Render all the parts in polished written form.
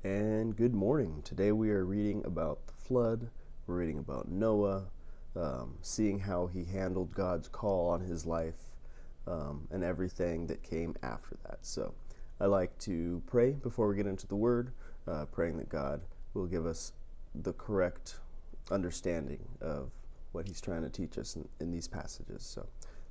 And good morning. Today we are reading about the flood. We're reading about Noah, seeing how he handled God's call on his life and everything that came after that. So I like to pray before we get into the Word, praying that God will give us the correct understanding of what he's trying to teach us in these passages. So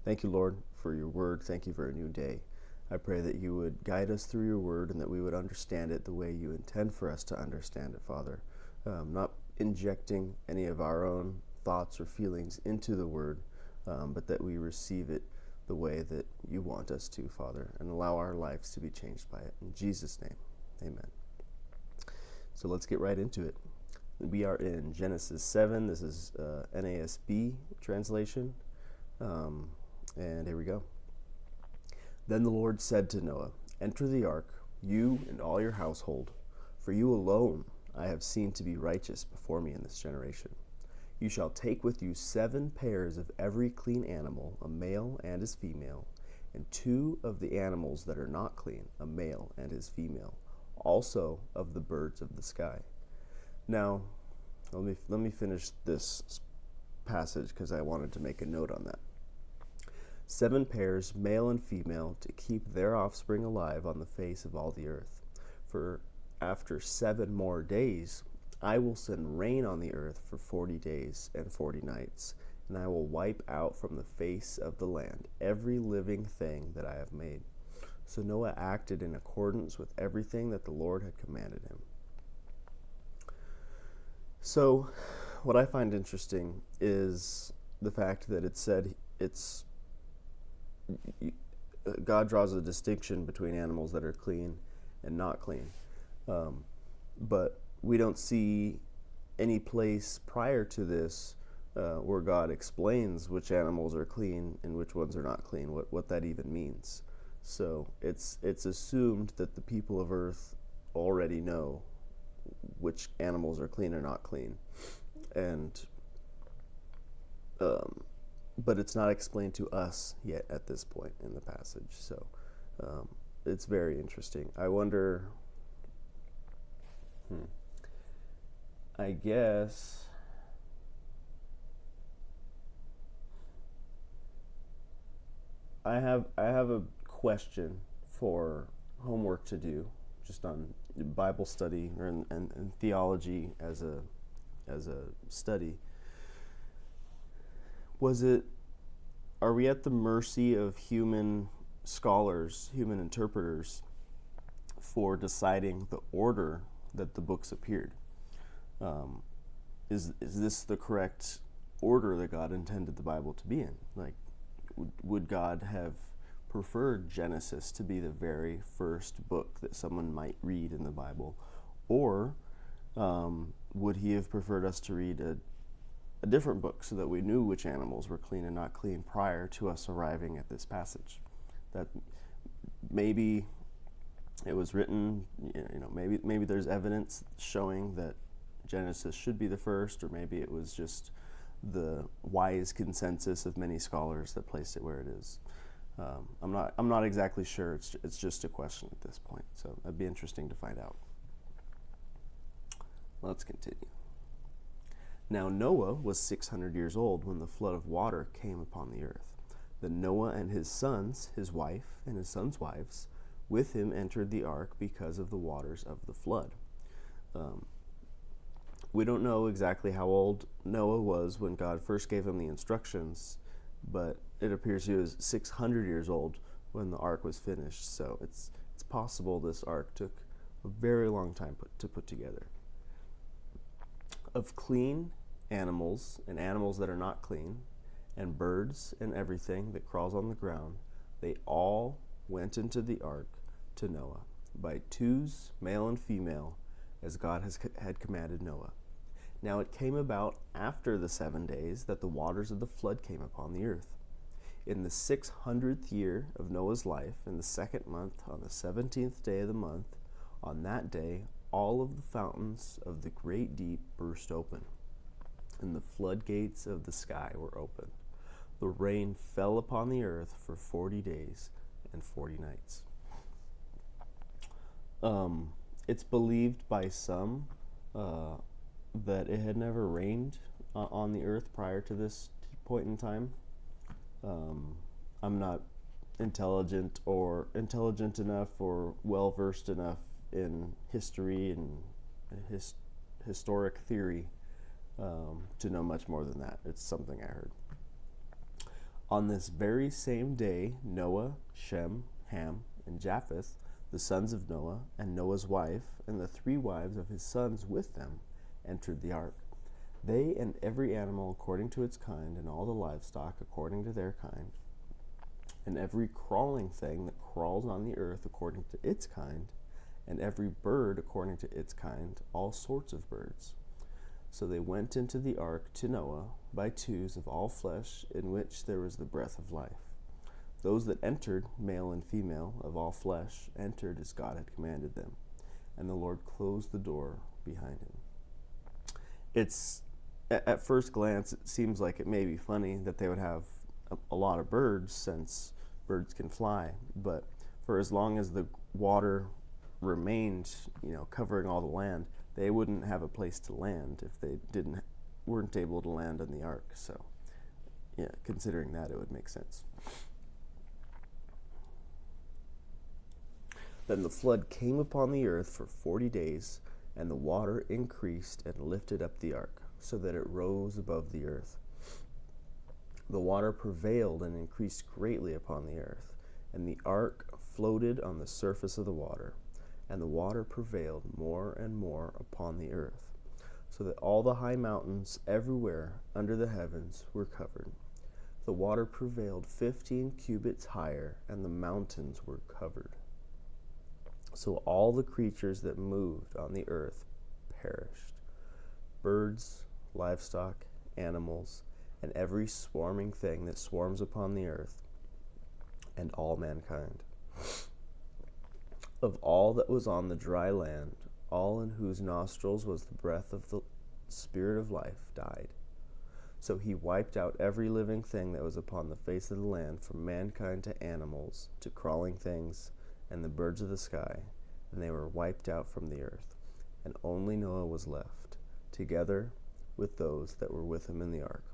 thank you, Lord, for your Word. Thank you for a new day. I pray that you would guide us through your word and that we would understand it the way you intend for us to understand it, Father. Not injecting any of our own thoughts or feelings into the word, but that we receive it the way that you want us to, Father, and allow our lives to be changed by it. In Jesus' name, amen. So let's get right into it. We are in Genesis 7. This is NASB translation. And here we go. Then the Lord said to Noah, "Enter the ark, you and all your household, for you alone I have seen to be righteous before me in this generation. You shall take with you 7 pairs of every clean animal, a male and his female, and 2 of the animals that are not clean, a male and his female, also of the birds of the sky." Now, let me finish this passage because I wanted to make a note on that. 7 pairs, male and female, to keep their offspring alive on the face of all the earth. For after 7 more days, I will send rain on the earth for 40 days and 40 nights, and I will wipe out from the face of the land every living thing that I have made. So Noah acted in accordance with everything that the Lord had commanded him. So what I find interesting is the fact that it said God draws a distinction between animals that are clean and not clean. But we don't see any place prior to this where God explains which animals are clean and which ones are not clean, what that even means. So it's assumed that the people of earth already know which animals are clean or not clean. And but it's not explained to us yet at this point in the passage. So it's very interesting. I wonder, I guess, I have a question for homework to do, just on Bible study and theology as a study. Are we at the mercy of human scholars, human interpreters, for deciding the order that the books appeared? Is this the correct order that God intended the Bible to be in? Like, would God have preferred Genesis to be the very first book that someone might read in the Bible? Or would he have preferred us to read a different book so that we knew which animals were clean and not clean prior to us arriving at this passage? That maybe it was written, maybe there's evidence showing that Genesis should be the first, or maybe it was just the wise consensus of many scholars that placed it where it is. I'm not exactly sure. It's just a question at this point, so that'd be interesting to find out. Let's continue. Now Noah was 600 years old when the flood of water came upon the earth. Then Noah and his sons, his wife, and his sons' wives, with him entered the ark because of the waters of the flood. We don't know exactly how old Noah was when God first gave him the instructions, but it appears he was 600 years old when the ark was finished. So it's possible this ark took a very long time to put together. Of clean animals and animals that are not clean, and birds and everything that crawls on the ground, they all went into the ark to Noah by twos, male and female, as God had commanded Noah. Now it came about after the 7 days that the waters of the flood came upon the earth. In the 600th year of Noah's life, in the 2nd month, on the 17th day of the month, on that day, all of the fountains of the great deep burst open, and the floodgates of the sky were opened. The rain fell upon the earth for 40 days and 40 nights. It's believed by some that it had never rained on the earth prior to this point in time. I'm not intelligent enough or well versed enough in history and historic theory to know much more than that. It's something I heard. On this very same day, Noah, Shem, Ham, and Japheth, the sons of Noah, and Noah's wife, and the 3 wives of his sons with them, entered the ark. They and every animal according to its kind, and all the livestock according to their kind, and every crawling thing that crawls on the earth according to its kind, and every bird according to its kind, all sorts of birds. So they went into the ark to Noah by twos of all flesh, in which there was the breath of life. Those that entered, male and female, of all flesh, entered as God had commanded them, and the Lord closed the door behind him. It's, at first glance, it seems like it may be funny that they would have a lot of birds, since birds can fly, but for as long as the water remained, covering all the land, they wouldn't have a place to land if they weren't able to land on the ark. So, yeah, considering that, it would make sense. Then the flood came upon the earth for 40 days, and the water increased and lifted up the ark, so that it rose above the earth. The water prevailed and increased greatly upon the earth, and the ark floated on the surface of the water. And the water prevailed more and more upon the earth, so that all the high mountains everywhere under the heavens were covered. The water prevailed 15 cubits higher, and the mountains were covered. So all the creatures that moved on the earth perished, birds, livestock, animals, and every swarming thing that swarms upon the earth, and all mankind. Of all that was on the dry land, all in whose nostrils was the breath of the Spirit of life died. So he wiped out every living thing that was upon the face of the land, from mankind to animals, to crawling things, and the birds of the sky, and they were wiped out from the earth. And only Noah was left, together with those that were with him in the ark.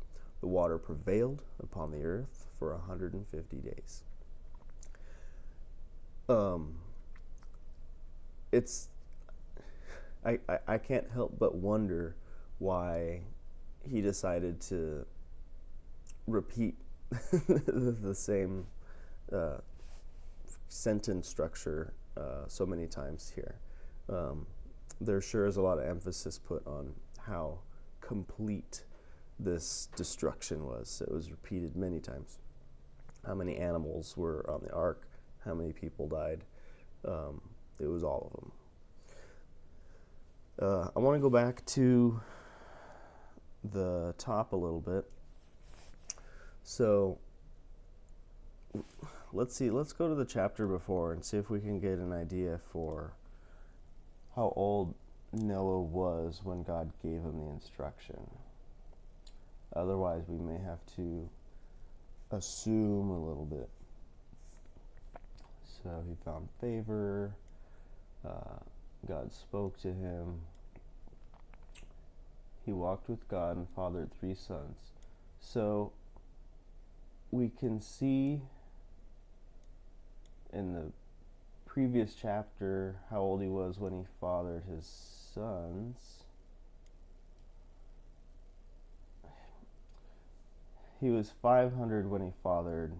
The water prevailed upon the earth for 150 days. I can't help but wonder why he decided to repeat the same sentence structure so many times here. There sure is a lot of emphasis put on how complete this destruction was. It was repeated many times. How many animals were on the ark, how many people died. It was all of them. I want to go back to the top a little bit. So let's go to the chapter before and see if we can get an idea for how old Noah was when God gave him the instruction. Otherwise, we may have to assume a little bit. So he found favor. God spoke to him. He walked with God and fathered 3 sons. So we can see in the previous chapter how old he was when he fathered his sons. He was 500 when he fathered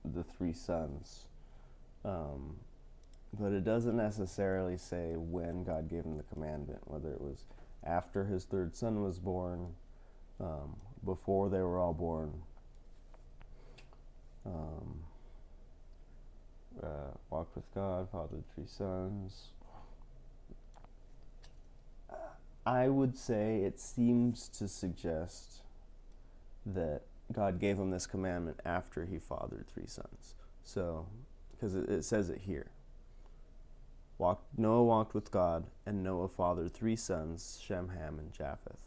the 3 sons. But it doesn't necessarily say when God gave him the commandment, whether it was after his 3rd son was born, before they were all born. Walked with God, fathered 3 sons. I would say it seems to suggest that God gave him this commandment after he fathered 3 sons. So, because it says it here. Noah walked with God, and Noah fathered 3 sons, Shem, Ham, and Japheth.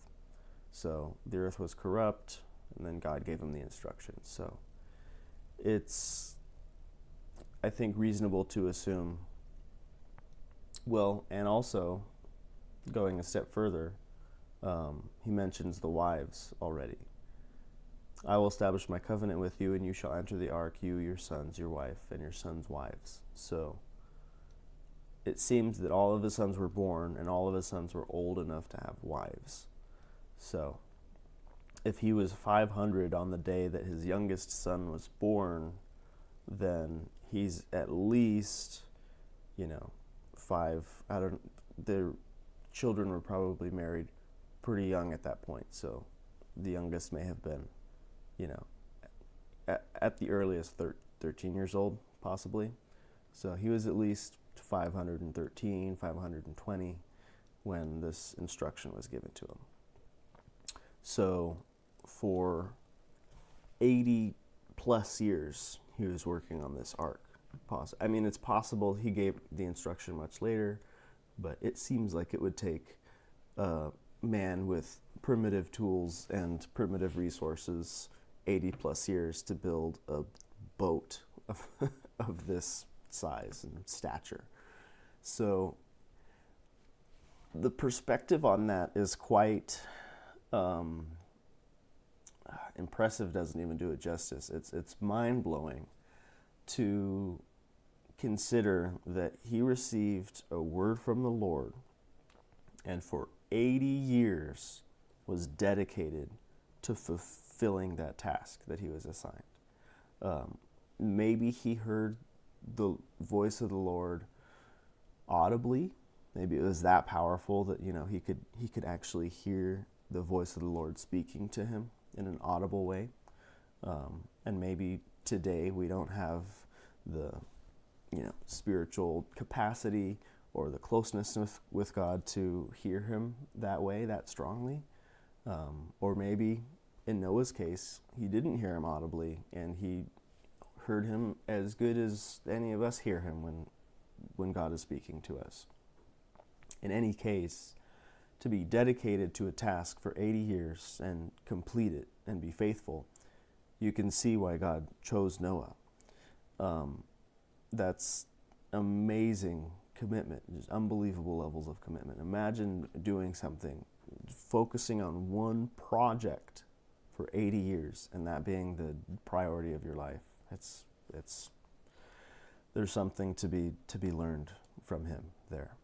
So the earth was corrupt, and then God gave him the instructions. So it's, I think, reasonable to assume Well, and also, going a step further, he mentions the wives already. I will establish my covenant with you, and you shall enter the ark, you, your sons, your wife, and your sons' wives. So it seems that all of his sons were born, and all of his sons were old enough to have wives. So if he was 500 on the day that his youngest son was born, then he's at least, their children were probably married pretty young at that point. So the youngest may have been, at the earliest 13 years old, possibly. So he was at least 513, 520 when this instruction was given to him. So for 80 plus years, he was working on this ark. It's possible he gave the instruction much later, but it seems like it would take a man with primitive tools and primitive resources 80 plus years to build a boat of this size and stature. So the perspective on that is quite impressive. Doesn't even do it justice. It's mind-blowing to consider that he received a word from the Lord and for 80 years was dedicated to fulfilling that task that he was assigned. Maybe he heard the voice of the Lord audibly. Maybe it was that powerful that he could actually hear the voice of the Lord speaking to him in an audible way. And maybe today we don't have the spiritual capacity or the closeness with God to hear him that way, that strongly. Or maybe in Noah's case, he didn't hear him audibly, and he heard him as good as any of us hear him when God is speaking to us. In any case, to be dedicated to a task for 80 years and complete it and be faithful, you can see why God chose Noah. That's amazing commitment, just unbelievable levels of commitment. Imagine doing something, focusing on one project for 80 years and that being the priority of your life. There's something to be learned from him there.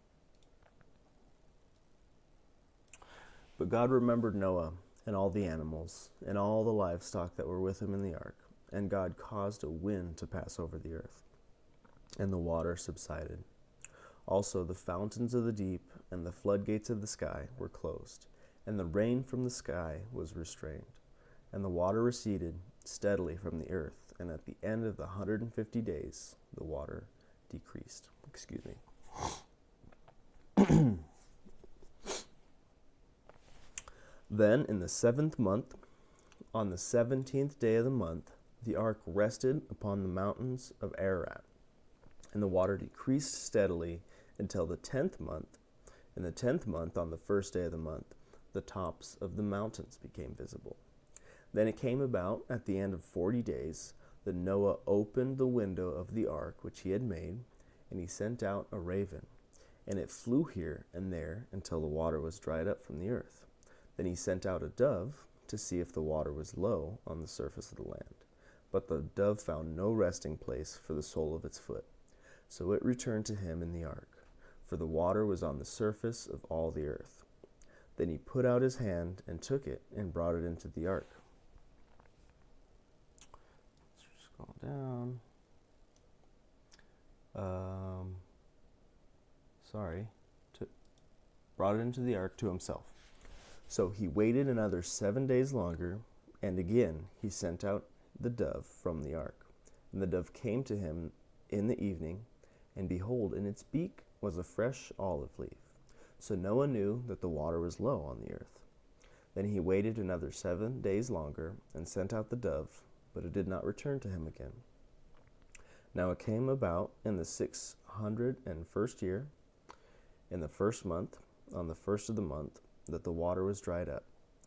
But God remembered Noah and all the animals and all the livestock that were with him in the ark, and God caused a wind to pass over the earth, and the water subsided. Also the fountains of the deep and the floodgates of the sky were closed, and the rain from the sky was restrained, and the water receded steadily from the earth, and at the end of the 150 days the water decreased. Excuse me. Then in the 7th month, on the 17th day of the month, the ark rested upon the mountains of Ararat, and the water decreased steadily until the 10th month. In the 10th month, on the 1st day of the month, the tops of the mountains became visible. Then it came about at the end of 40 days that Noah opened the window of the ark which he had made, and he sent out a raven, and it flew here and there until the water was dried up from the earth. Then he sent out a dove to see if the water was low on the surface of the land. But the dove found no resting place for the sole of its foot. So it returned to him in the ark, for the water was on the surface of all the earth. Then he put out his hand and took it and brought it into the ark. Let's scroll down. Brought it into the ark to himself. So he waited another 7 days longer, and again he sent out the dove from the ark. And the dove came to him in the evening, and behold, in its beak was a fresh olive leaf. So Noah knew that the water was low on the earth. Then he waited another 7 days longer, and sent out the dove, but it did not return to him again. Now it came about in the 601st year, in the 1st month, on the 1st of the month, that the water was dried up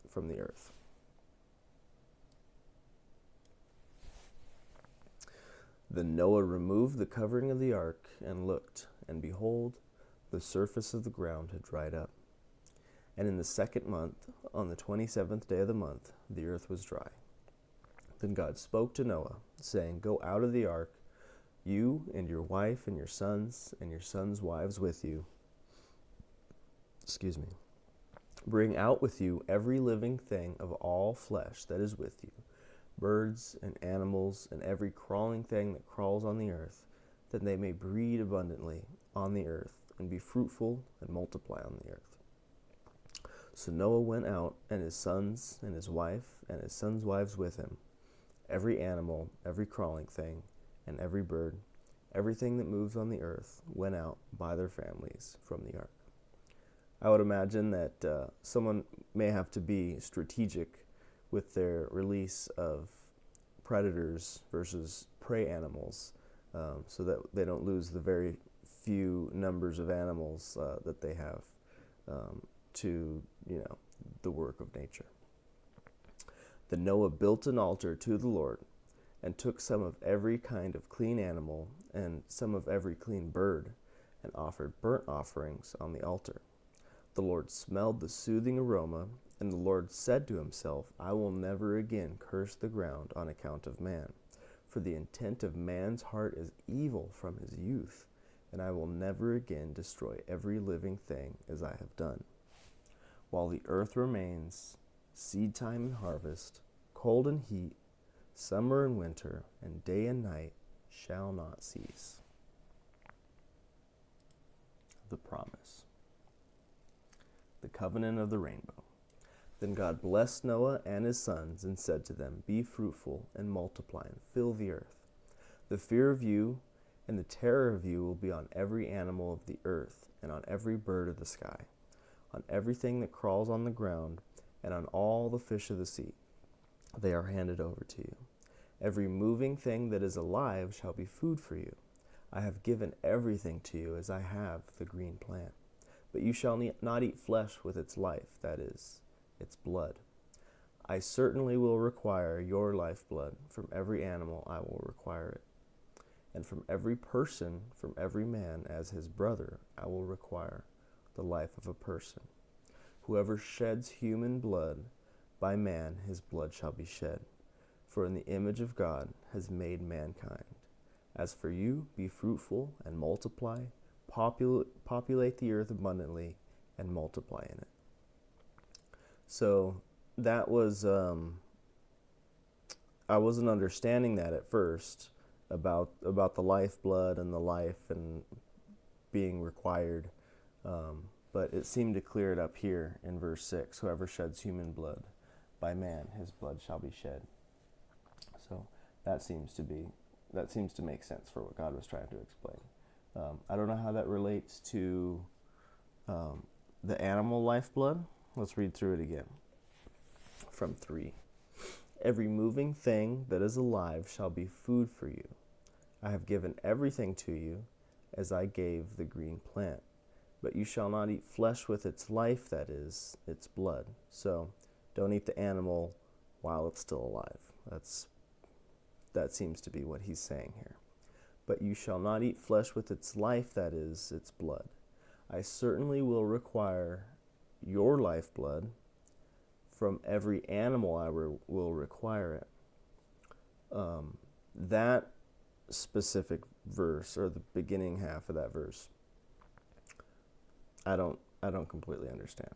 from the earth. Then Noah removed the covering of the ark and looked, and behold, the surface of the ground had dried up. And in the 2nd month, on the 27th day of the month, the earth was dry. Then God spoke to Noah, saying, Go out of the ark, you and your wife and your sons wives with you. Bring out with you every living thing of all flesh that is with you, birds and animals and every crawling thing that crawls on the earth, that they may breed abundantly on the earth and be fruitful and multiply on the earth. So Noah went out, and his sons and his wife and his sons' wives with him, every animal, every crawling thing, and every bird, everything that moves on the earth went out by their families from the ark. I would imagine that someone may have to be strategic with their release of predators versus prey animals, so that they don't lose the very few numbers of animals that they have to, the work of nature. Then Noah built an altar to the Lord, and took some of every kind of clean animal and some of every clean bird, and offered burnt offerings on the altar. The Lord smelled the soothing aroma, and the Lord said to himself, I will never again curse the ground on account of man, for the intent of man's heart is evil from his youth, and I will never again destroy every living thing as I have done. While the earth remains, seed time and harvest, cold and heat, summer and winter, and day and night shall not cease. The promise. The covenant of the rainbow. Then God blessed Noah and his sons and said to them, Be fruitful and multiply and fill the earth. The fear of you and the terror of you will be on every animal of the earth and on every bird of the sky, on everything that crawls on the ground, and on all the fish of the sea. They are handed over to you. Every moving thing that is alive shall be food for you. I have given everything to you as I have the green plant. But you shall not eat flesh with its life, that is, its blood. I certainly will require your lifeblood. From every animal I will require it. And from every person, from every man as his brother, I will require the life of a person. Whoever sheds human blood, by man his blood shall be shed. For in the image of God has made mankind. As for you, be fruitful and multiply, populate the earth abundantly, and multiply in it. So that was, I wasn't understanding that at first, about the lifeblood and the life and being required. But it seemed to clear it up here in verse 6. Whoever sheds human blood, by man his blood shall be shed. So that seems to make sense for what God was trying to explain. I don't know how that relates to the animal lifeblood. Let's read through it again. From 3. Every moving thing that is alive shall be food for you. I have given everything to you as I gave the green plant. But you shall not eat flesh with its life, that is, its blood. So don't eat the animal while it's still alive. That seems to be what he's saying here. But you shall not eat flesh with its life, that is, its blood. I certainly will require your lifeblood. From every animal I will require it. That specific verse, or the beginning half of that verse, I don't completely understand.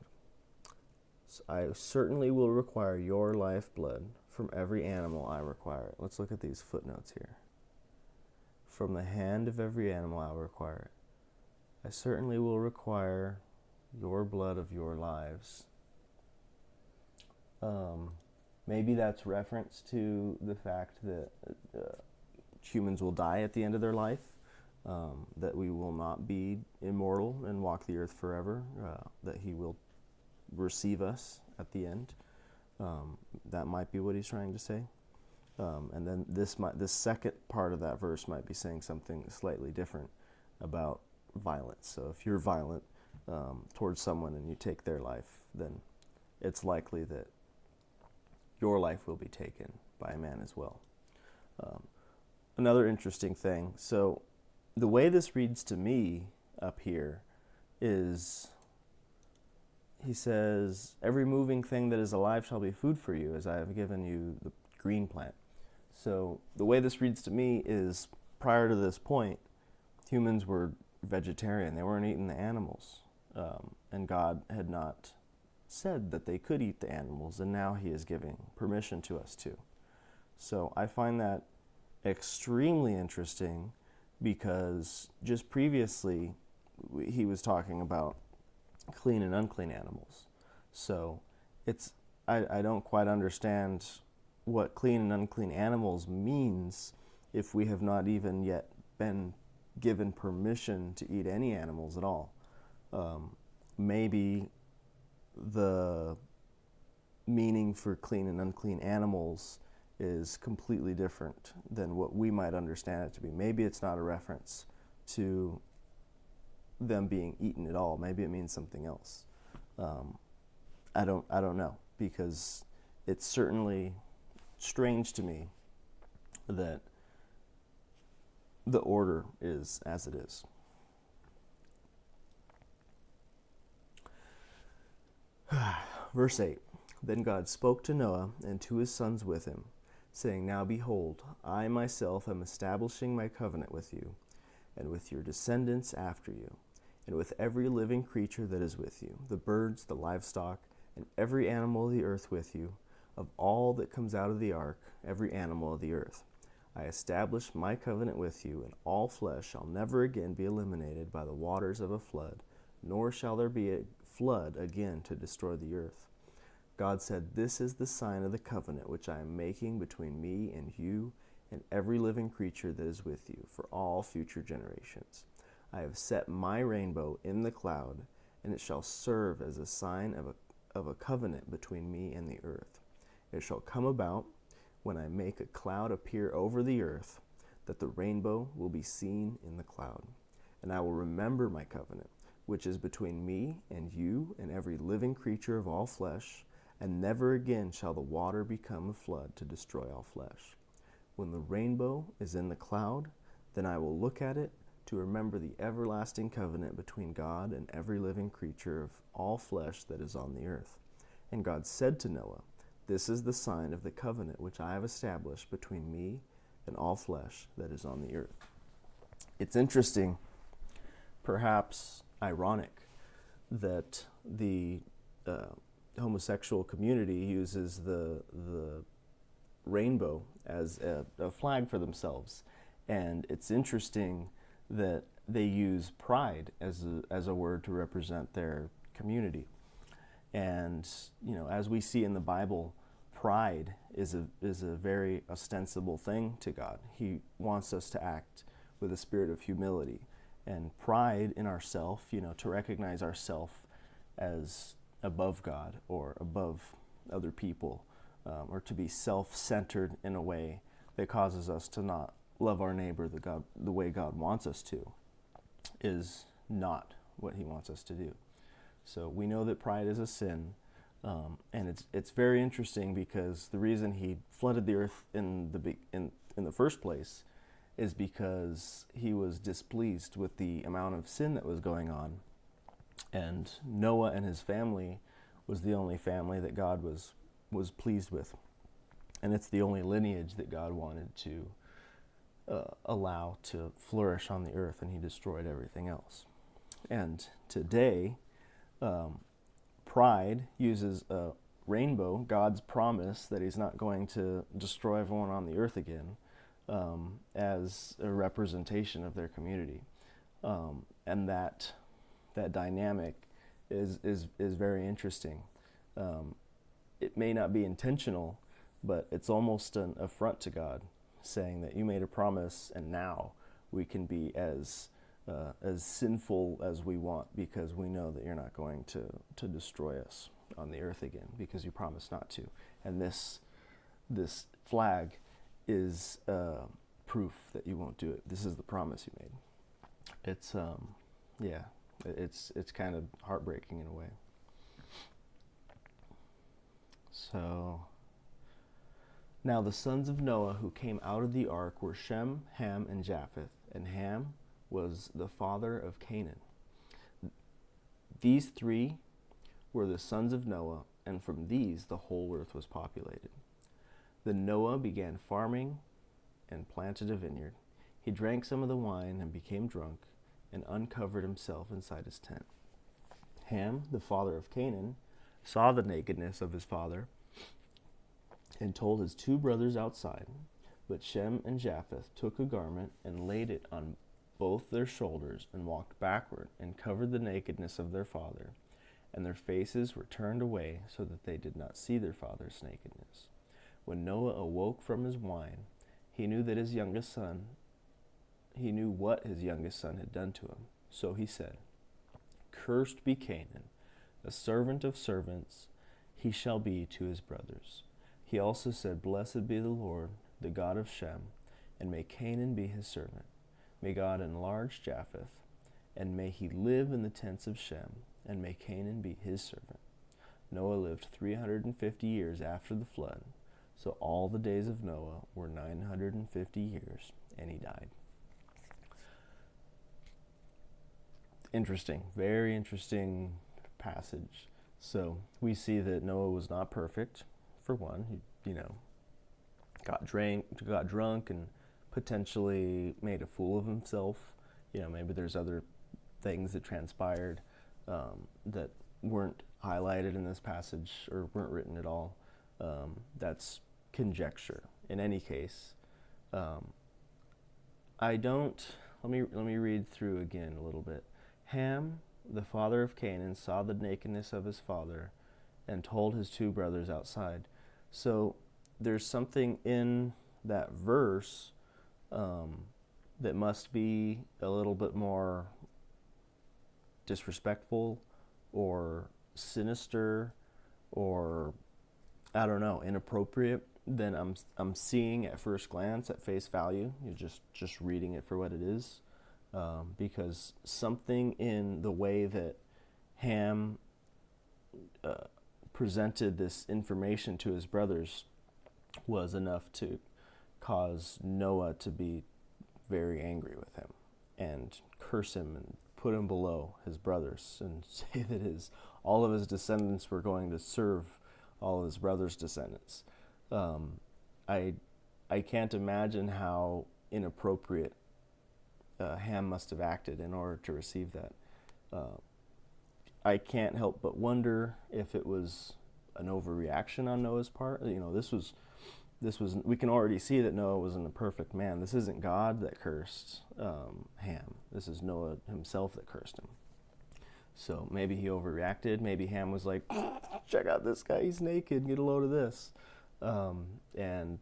So I certainly will require your lifeblood. From every animal I require it. Let's look at these footnotes here. From the hand of every animal I will require it. I certainly will require your blood of your lives. Maybe that's reference to the fact that humans will die at the end of their life, that we will not be immortal and walk the earth forever, that he will receive us at the end. That might be what he's trying to say. And then this second part of that verse might be saying something slightly different about violence. So if you're violent towards someone and you take their life, then it's likely that your life will be taken by a man as well. Another interesting thing, so the way this reads to me up here, is, he says, every moving thing that is alive shall be food for you, as I have given you the green plant. So the way this reads to me is, prior to this point, humans were vegetarian. They weren't eating the animals. And God had not said that they could eat the animals, and now he is giving permission to us to. So I find that extremely interesting, because just previously he was talking about clean and unclean animals. So I don't quite understand what clean and unclean animals means if we have not even yet been given permission to eat any animals at all. Maybe the meaning for clean and unclean animals is completely different than what we might understand it to be. Maybe it's not a reference to them being eaten at all. Maybe it means something else. I don't know, because it's certainly strange to me that the order is as it is. Verse 8, Then God spoke to Noah and to his sons with him, saying, Now behold, I myself am establishing my covenant with you, and with your descendants after you, and with every living creature that is with you, the birds, the livestock, and every animal of the earth with you, of all that comes out of the ark, every animal of the earth. I establish my covenant with you, and all flesh shall never again be eliminated by the waters of a flood, nor shall there be a flood again to destroy the earth. God said, This is the sign of the covenant which I am making between me and you and every living creature that is with you for all future generations. I have set my rainbow in the cloud, and it shall serve as a sign of a covenant between me and the earth. It shall come about, when I make a cloud appear over the earth, that the rainbow will be seen in the cloud. And I will remember my covenant, which is between me and you and every living creature of all flesh, and never again shall the water become a flood to destroy all flesh. When the rainbow is in the cloud, then I will look at it to remember the everlasting covenant between God and every living creature of all flesh that is on the earth. And God said to Noah, This is the sign of the covenant which I have established between me and all flesh that is on the earth. It's interesting, perhaps ironic, that the homosexual community uses the rainbow as a flag for themselves. And it's interesting that they use pride as a word to represent their community. And, as we see in the Bible, pride is a very ostensible thing to God. He wants us to act with a spirit of humility. And pride in ourself, to recognize ourself as above God or above other people, or to be self-centered in a way that causes us to not love our neighbor the way God wants us to, is not what he wants us to do. So we know that pride is a sin, and it's very interesting, because the reason he flooded the earth in the first place is because he was displeased with the amount of sin that was going on. And Noah and his family was the only family that God was pleased with. And it's the only lineage that God wanted to allow to flourish on the earth, and he destroyed everything else. And today, pride uses a rainbow, God's promise that he's not going to destroy everyone on the earth again, as a representation of their community. And that dynamic is very interesting. It may not be intentional, but it's almost an affront to God, saying that you made a promise and now we can be as sinful as we want, because we know that you're not going to destroy us on the earth again, because you promised not to. And this flag is proof that you won't do it. This is the promise you made. It's it's kind of heartbreaking in a way. So now the sons of Noah who came out of the ark were Shem, Ham, and Japheth, and Ham was the father of Canaan. These three were the sons of Noah, and from these the whole earth was populated. Then Noah began farming and planted a vineyard. He drank some of the wine and became drunk, and uncovered himself inside his tent. Ham, the father of Canaan, saw the nakedness of his father, and told his two brothers outside. But Shem and Japheth took a garment and laid it on both their shoulders, and walked backward, and covered the nakedness of their father. And their faces were turned away, so that they did not see their father's nakedness. When Noah awoke from his wine, he knew what his youngest son had done to him. So he said, "Cursed be Canaan, a servant of servants he shall be to his brothers." He also said, "Blessed be the Lord, the God of Shem, and may Canaan be his servant. May God enlarge Japheth, and may he live in the tents of Shem, and may Canaan be his servant." Noah lived 350 years after the flood, so all the days of Noah were 950 years, and he died. Interesting, very interesting passage. So we see that Noah was not perfect. For one, he got drunk and potentially made a fool of himself. Maybe there's other things that transpired that weren't highlighted in this passage or weren't written at all. That's conjecture. In any case, let me read through again a little bit. Ham, the father of Canaan, saw the nakedness of his father and told his two brothers outside. So there's something in that verse that must be a little bit more disrespectful or sinister or, I don't know, inappropriate than I'm seeing at first glance, at face value. You're just reading it for what it is. Because something in the way that Ham presented this information to his brothers was enough to cause Noah to be very angry with him and curse him and put him below his brothers and say that all of his descendants were going to serve all of his brothers' descendants. I can't imagine how inappropriate Ham must have acted in order to receive that. I can't help but wonder if it was an overreaction on Noah's part. This was we can already see that Noah wasn't a perfect man. This isn't God that cursed Ham. This is Noah himself that cursed him. So maybe he overreacted. Maybe Ham was like, "Check out this guy, he's naked, get a load of this." And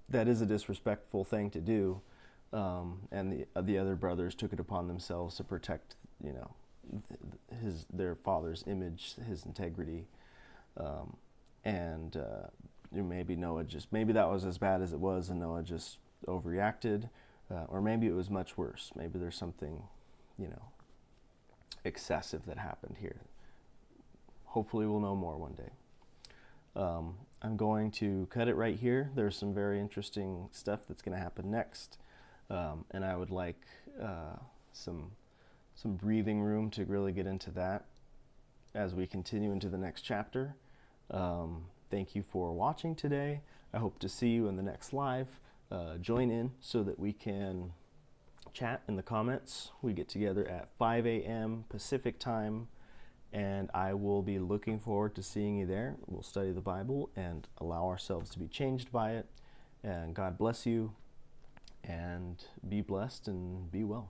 that is a disrespectful thing to do. And the other brothers took it upon themselves to protect, their father's image, his integrity, and maybe that was as bad as it was, and Noah just overreacted, or maybe it was much worse. Maybe there's something, excessive that happened here. Hopefully, we'll know more one day. I'm going to cut it right here. There's some very interesting stuff that's going to happen next. And I would like some breathing room to really get into that as we continue into the next chapter. Thank you for watching today. I hope to see you in the next live. Join in so that we can chat in the comments. We get together at 5 a.m. Pacific time, and I will be looking forward to seeing you there. We'll study the Bible and allow ourselves to be changed by it. And God bless you. And be blessed and be well.